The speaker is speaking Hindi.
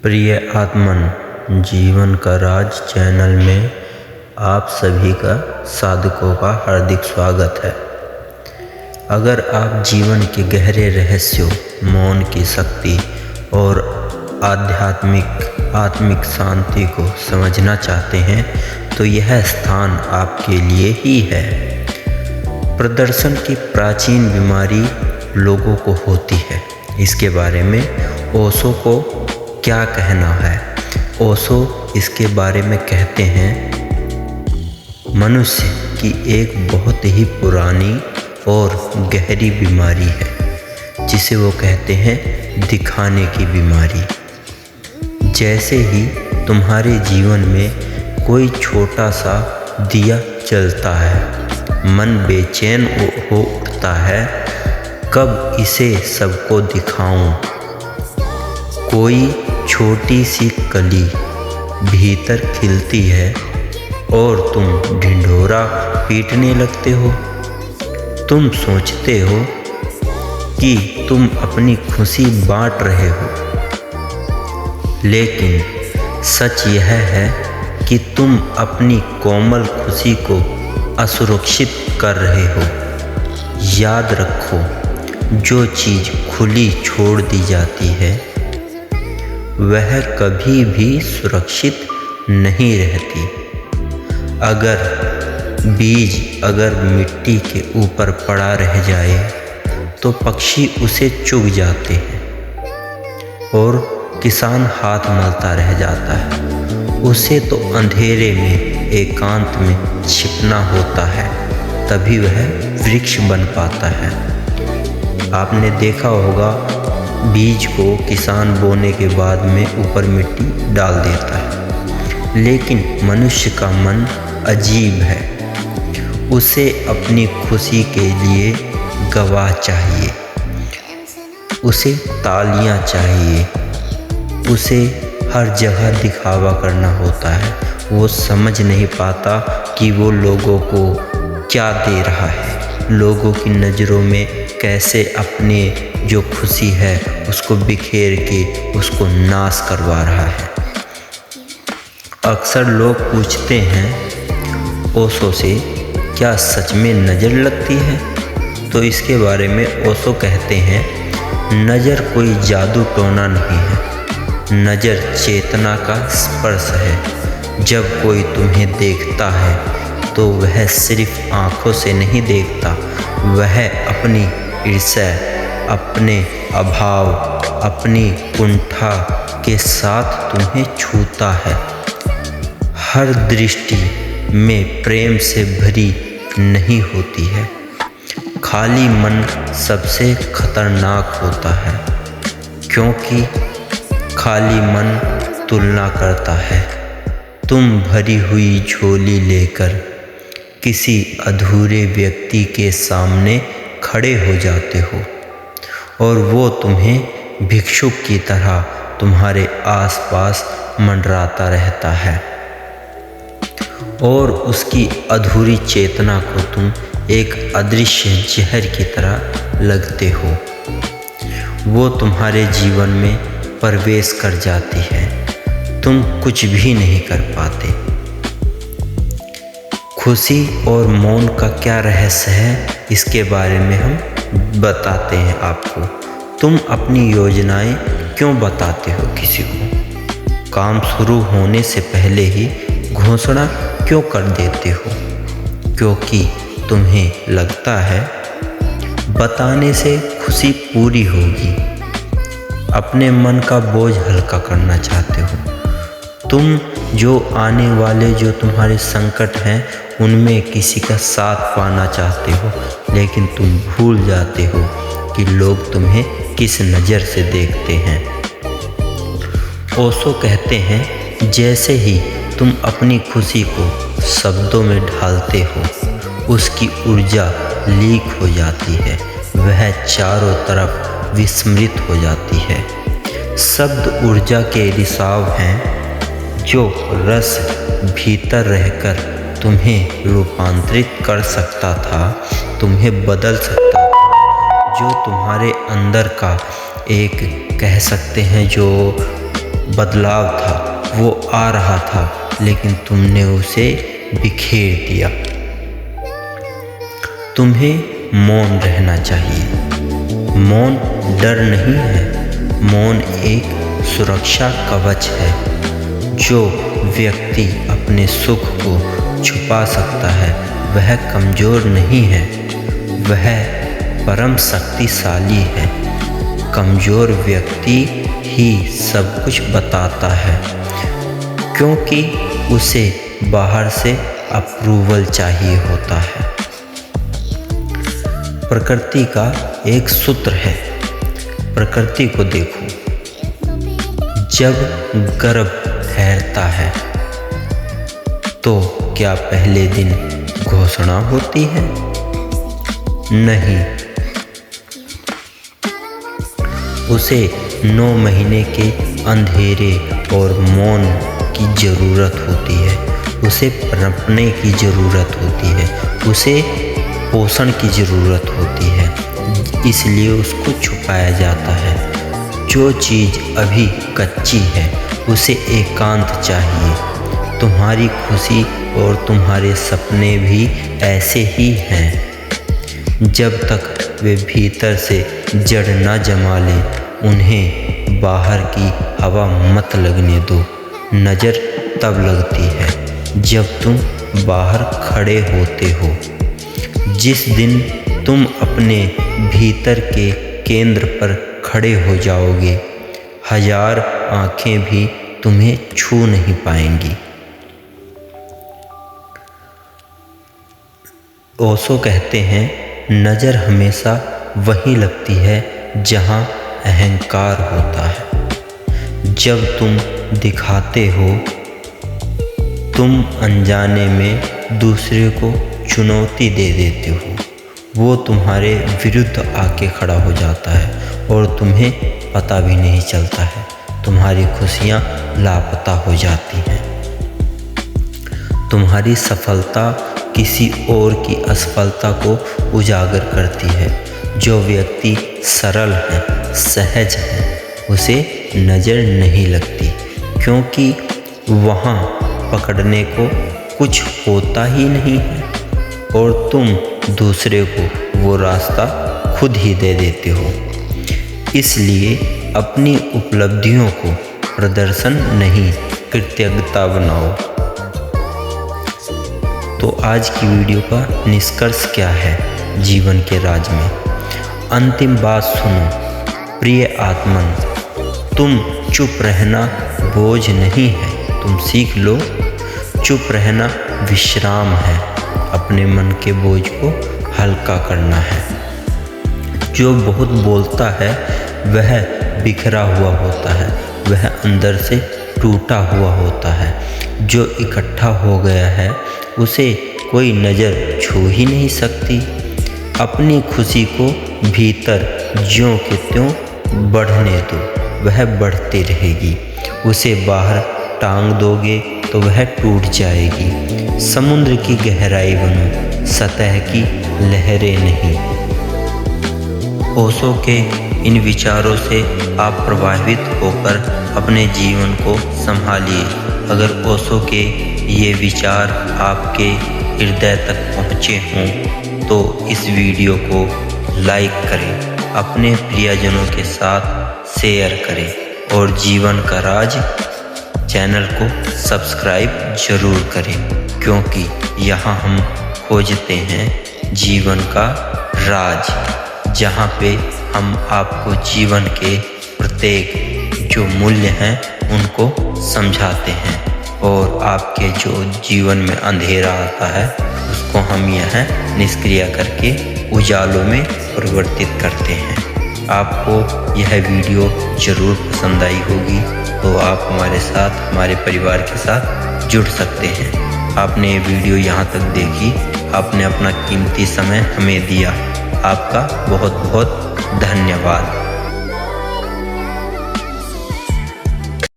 प्रिय आत्मन, जीवन का राज चैनल में आप सभी का साधकों का हार्दिक स्वागत है। अगर आप जीवन के गहरे रहस्यों, मौन की शक्ति और आत्मिक शांति को समझना चाहते हैं तो यह स्थान आपके लिए ही है। प्रदर्शन की प्राचीन बीमारी लोगों को होती है। इसके बारे में ओशो को क्या कहना है? ओशो इसके बारे में कहते हैं, मनुष्य की एक बहुत ही पुरानी और गहरी बीमारी है जिसे वो कहते हैं दिखाने की बीमारी। जैसे ही तुम्हारे जीवन में कोई छोटा सा दिया जलता है, मन बेचैन हो उठता है, कब इसे सबको दिखाऊं। कोई छोटी सी कली भीतर खिलती है और तुम ढिंढोरा पीटने लगते हो। तुम सोचते हो कि तुम अपनी खुशी बांट रहे हो, लेकिन सच यह है कि तुम अपनी कोमल खुशी को असुरक्षित कर रहे हो। याद रखो, जो चीज़ खुली छोड़ दी जाती है वह कभी भी सुरक्षित नहीं रहती। अगर मिट्टी के ऊपर पड़ा रह जाए तो पक्षी उसे चुग जाते हैं और किसान हाथ मलता रह जाता है। उसे तो अंधेरे में एकांत में छिपना होता है, तभी वह वृक्ष बन पाता है। आपने देखा होगा, बीज को किसान बोने के बाद में ऊपर मिट्टी डाल देता है, लेकिन मनुष्य का मन अजीब है। उसे अपनी खुशी के लिए गवाह चाहिए, उसे तालियां चाहिए, उसे हर जगह दिखावा करना होता है। वो समझ नहीं पाता कि वो लोगों को क्या दे रहा है, लोगों की नज़रों में कैसे अपने जो खुशी है उसको बिखेर के उसको नाश करवा रहा है। अक्सर लोग पूछते हैं ओशो से, क्या सच में नज़र लगती है? तो इसके बारे में ओशो कहते हैं, नज़र कोई जादू टोना नहीं है, नज़र चेतना का स्पर्श है। जब कोई तुम्हें देखता है तो वह सिर्फ आँखों से नहीं देखता, वह अपनी ईर्ष्या, अपने अभाव, अपनी कुंठा के साथ तुम्हें छूता है। हर दृष्टि में प्रेम से भरी नहीं होती है। खाली मन सबसे खतरनाक होता है, क्योंकि खाली मन तुलना करता है। तुम भरी हुई झोली लेकर किसी अधूरे व्यक्ति के सामने खड़े हो जाते हो और वो तुम्हें भिक्षुक की तरह तुम्हारे आसपास मंडराता रहता है और उसकी अधूरी चेतना को तुम एक अदृश्य जहर की तरह लगते हो। वो तुम्हारे जीवन में प्रवेश कर जाती है, तुम कुछ भी नहीं कर पाते। खुशी और मौन का क्या रहस्य है, इसके बारे में हम बताते हैं आपको। तुम अपनी योजनाएं क्यों बताते हो किसी को? काम शुरू होने से पहले ही घोषणा क्यों कर देते हो? क्योंकि तुम्हें लगता है बताने से खुशी पूरी होगी। अपने मन का बोझ हल्का करना चाहते हो तुम। जो आने वाले जो तुम्हारे संकट हैं उनमें किसी का साथ पाना चाहते हो, लेकिन तुम भूल जाते हो कि लोग तुम्हें किस नज़र से देखते हैं। ओशो कहते हैं, जैसे ही तुम अपनी खुशी को शब्दों में ढालते हो, उसकी ऊर्जा लीक हो जाती है, वह चारों तरफ विस्मृत हो जाती है। शब्द ऊर्जा के रिसाव हैं, जो रस भीतर रहकर तुम्हें रूपांतरित कर सकता था, तुम्हें बदल सकता था। जो तुम्हारे अंदर का एक कह सकते हैं जो बदलाव था वो आ रहा था, लेकिन तुमने उसे बिखेर दिया। तुम्हें मौन रहना चाहिए। मौन डर नहीं है, मौन एक सुरक्षा कवच है। जो व्यक्ति अपने सुख को छुपा सकता है वह कमज़ोर नहीं है, वह परम शक्तिशाली है। कमज़ोर व्यक्ति ही सब कुछ बताता है, क्योंकि उसे बाहर से अप्रूवल चाहिए होता है। प्रकृति का एक सूत्र है, प्रकृति को देखो। जब गर्भ ठहरता है तो क्या पहले दिन घोषणा होती है? नहीं, उसे 9 महीने के अंधेरे और मौन की ज़रूरत होती है। उसे पनपने की ज़रूरत होती है, उसे पोषण की ज़रूरत होती है, इसलिए उसको छुपाया जाता है। जो चीज़ अभी कच्ची है उसे एकांत चाहिए। तुम्हारी खुशी और तुम्हारे सपने भी ऐसे ही हैं। जब तक वे भीतर से जड़ न जमा लें, उन्हें बाहर की हवा मत लगने दो। नज़र तब लगती है जब तुम बाहर खड़े होते हो। जिस दिन तुम अपने भीतर के केंद्र पर खड़े हो जाओगे, 1000 आँखें भी तुम्हें छू नहीं पाएंगी। ओशो कहते हैं, नज़र हमेशा वहीं लगती है जहाँ अहंकार होता है। जब तुम दिखाते हो, तुम अनजाने में दूसरे को चुनौती दे देते हो। वो तुम्हारे विरुद्ध आके खड़ा हो जाता है और तुम्हें पता भी नहीं चलता है। तुम्हारी खुशियाँ लापता हो जाती हैं। तुम्हारी सफलता किसी और की असफलता को उजागर करती है। जो व्यक्ति सरल है, सहज है, उसे नज़र नहीं लगती, क्योंकि वहाँ पकड़ने को कुछ होता ही नहीं है और तुम दूसरे को वो रास्ता खुद ही दे देते हो। इसलिए अपनी उपलब्धियों को प्रदर्शन नहीं, कृतज्ञता बनाओ। तो आज की वीडियो का निष्कर्ष क्या है जीवन के राज में? अंतिम बात सुनो प्रिय आत्मन, तुम चुप रहना बोझ नहीं है, तुम सीख लो। चुप रहना विश्राम है, अपने मन के बोझ को हल्का करना है। जो बहुत बोलता है वह बिखरा हुआ होता है, वह अंदर से टूटा हुआ होता है। जो इकट्ठा हो गया है उसे कोई नज़र छू ही नहीं सकती। अपनी खुशी को भीतर ज्यों के त्यों बढ़ने दो, वह बढ़ती रहेगी। उसे बाहर टांग दोगे तो वह टूट जाएगी। समुद्र की गहराई बनो, सतह की लहरें नहीं। ओशो के इन विचारों से आप प्रभावित होकर अपने जीवन को संभालिए। अगर ओशो के ये विचार आपके हृदय तक पहुँचे हों तो इस वीडियो को लाइक करें, अपने प्रियजनों के साथ शेयर करें और जीवन का राज चैनल को सब्सक्राइब जरूर करें, क्योंकि यहाँ हम खोजते हैं जीवन का राज, जहाँ पे हम आपको जीवन के प्रत्येक जो मूल्य हैं उनको समझाते हैं और आपके जो जीवन में अंधेरा आता है उसको हम यहाँ निष्क्रिय करके उजालों में परिवर्तित करते हैं। आपको यह वीडियो ज़रूर पसंद आई होगी, तो आप हमारे साथ, हमारे परिवार के साथ जुड़ सकते हैं। आपने ये वीडियो यहाँ तक देखी, आपने अपना कीमती समय हमें दिया, आपका बहुत बहुत धन्यवाद।